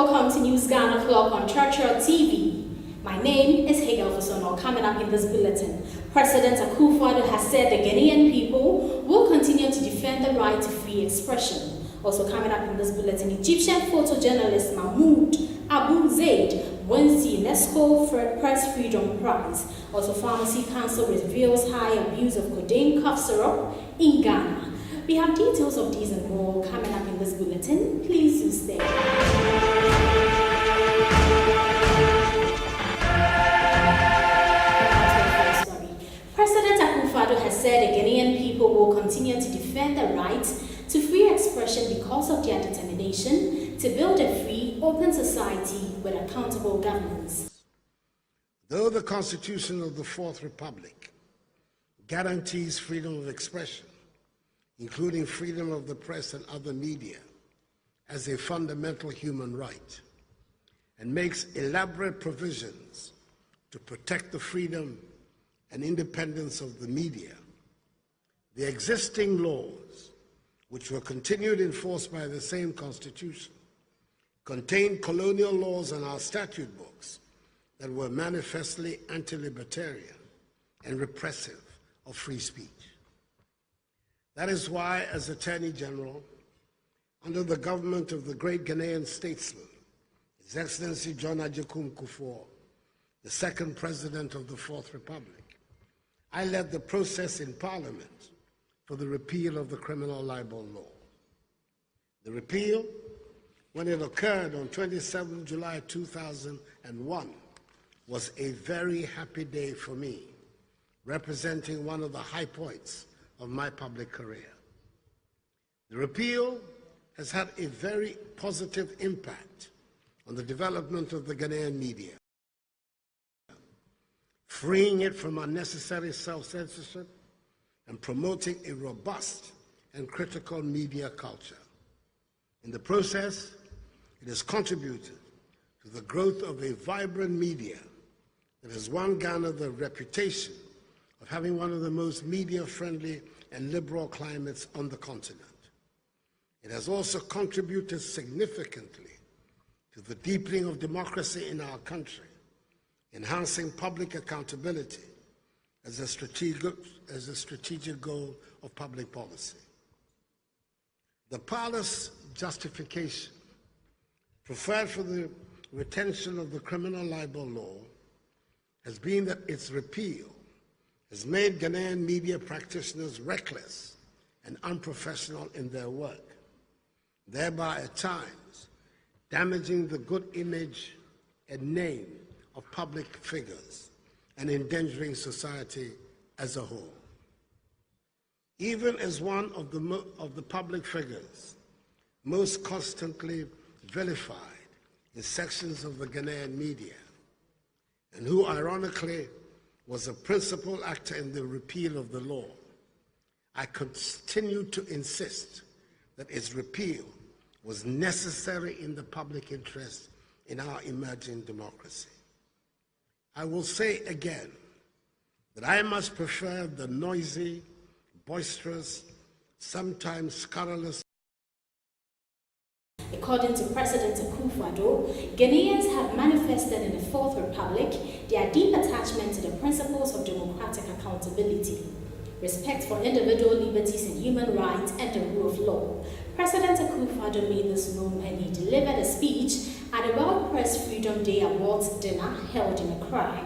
welcome to News Ghana Clock on Trotro TV. My name is Hegel Fusono. Coming up in this bulletin, President Akufo-Addo has said the Ghanaian people will continue to defend the right to free expression. Also coming up in this bulletin, Egyptian photojournalist Mahmoud Abu Zaid wins the UNESCO Press Freedom Prize. Also, Pharmacy Council reveals high abuse of codeine cough syrup in Ghana. We have details of these and more coming up in this bulletin. Please do stay. President Akufo-Addo has said the Ghanaian people will continue to defend the right to free expression because of their determination to build a free, open society with accountable governance. Though the Constitution of the Fourth Republic guarantees freedom of expression, including freedom of the press and other media, as a fundamental human right, and makes elaborate provisions to protect the freedom and independence of the media, the existing laws, which were continued in force by the same Constitution, contained colonial laws in our statute books that were manifestly anti-libertarian and repressive of free speech. That is why, as Attorney General, under the government of the great Ghanaian statesman, His Excellency John Agyekum Kufuor, the second President of the Fourth Republic, I led the process in Parliament for the repeal of the criminal libel law. The repeal, when it occurred on 27 July 2001, was a very happy day for me, representing one of the high points of my public career. The repeal has had a very positive impact on the development of the Ghanaian media, freeing it from unnecessary self-censorship and promoting a robust and critical media culture. In the process, it has contributed to the growth of a vibrant media that has won Ghana the reputation of having one of the most media-friendly and liberal climates on the continent. It has also contributed significantly to the deepening of democracy in our country, enhancing public accountability as a strategic goal of public policy. The parlous justification preferred for the retention of the criminal libel law has been that its repeal has made Ghanaian media practitioners reckless and unprofessional in their work, thereby at times damaging the good image and name of public figures and endangering society as a whole. Even as one of the public figures most constantly vilified in sections of the Ghanaian media, and who ironically was a principal actor in the repeal of the law, I continue to insist that its repeal was necessary in the public interest in our emerging democracy. I will say again that I much prefer the noisy, boisterous, sometimes scurrilous. According to President Akufo-Addo, Ghanaians have manifested in the Fourth Republic their deep attachment to the principles of democratic accountability, respect for individual liberties and human rights, and the rule of law. President Akufo-Addo made this known when he delivered a speech at the World Press Freedom Day Awards dinner held in Accra.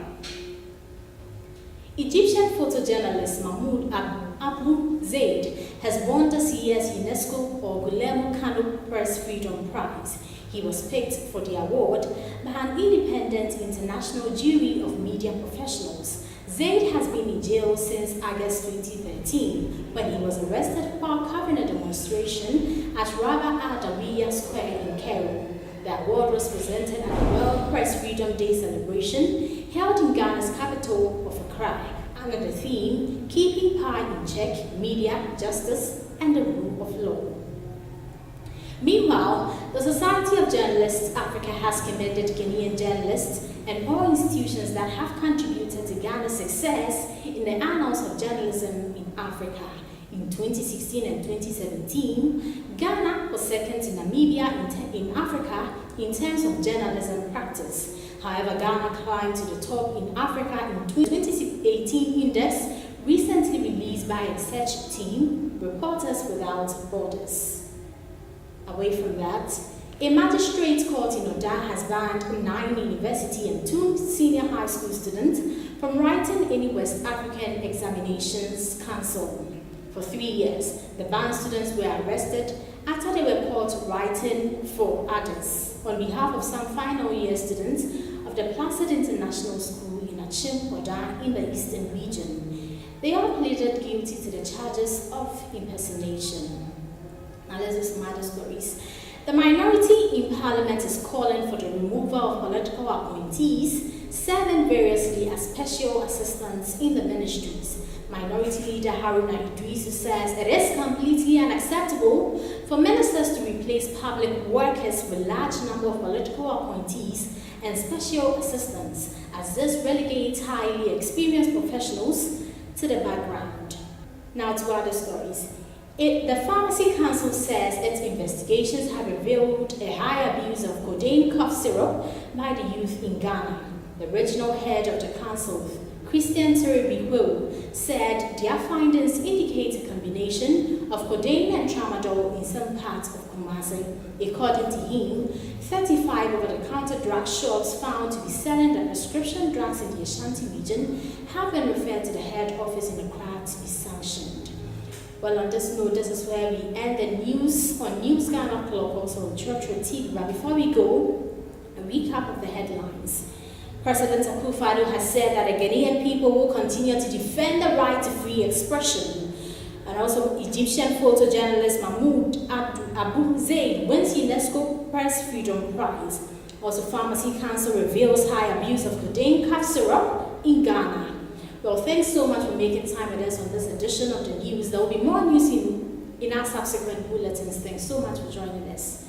Egyptian photojournalist Mahmoud Abu Zaid has won this year's UNESCO or Guillermo Cano Press Freedom Prize. He was picked for the award by an independent international jury of media professionals. Zaid has been in jail since August 2013 when he was arrested while covering a demonstration at Rabah Adawiya Square in Cairo. The award was presented at the World Press Freedom Day celebration held in Ghana's capital of Accra under the theme, Keeping Power in Check, Media, Justice, and the Rule of Law. Meanwhile, the Society of Journalists Africa has commended Ghanaian journalists and all institutions that have contributed to Ghana's success in the annals of journalism in Africa. In 2016 and 2017, Ghana was second to Namibia in Africa in terms of journalism practice. However, Ghana climbed to the top in Africa in 2018 index recently released by a research team, Reporters Without Borders. Away from that, a magistrate court in Oda has banned 9 university and 2 senior high school students from writing any West African examinations cancelled. For 3 years, the banned students were arrested after they were caught writing for others on behalf of some final year students of the Placid International School in Achim, Oda in the Eastern region. They all pleaded guilty to the charges of impersonation. Now let's do some other stories. The minority in Parliament is calling for the removal of political appointees serving variously as special assistants in the ministries. Minority Leader Haruna Idrisu says it is completely unacceptable for ministers to replace public workers with large number of political appointees and special assistants, as this relegates highly experienced professionals to the background. Now to other stories. The Pharmacy Council says its investigations have revealed a high abuse of codeine cough syrup by the youth in Ghana. The regional head of the council, Christian Terebihu, said their findings indicate a combination of codeine and tramadol in some parts of Kumasi. According to him, 35 over-the-counter drug shops found to be selling the prescription drugs in the Ashanti region have been referred to the head office in Accra to be sanctioned. Well, on this note, this is where we end the news on News Ghana Club, also on Trotro TV. But before we go, a recap of the headlines. President Akufo-Addo has said that the Ghanaian people will continue to defend the right to free expression. And also, Egyptian photojournalist Mahmoud Abu Zaid wins UNESCO Press Freedom Prize. Also, Pharmacy Council reveals high abuse of codeine cough syrup in Ghana. Well, thanks so much for making time with us on this edition of the news. There will be more news in our subsequent bulletins. Thanks so much for joining us.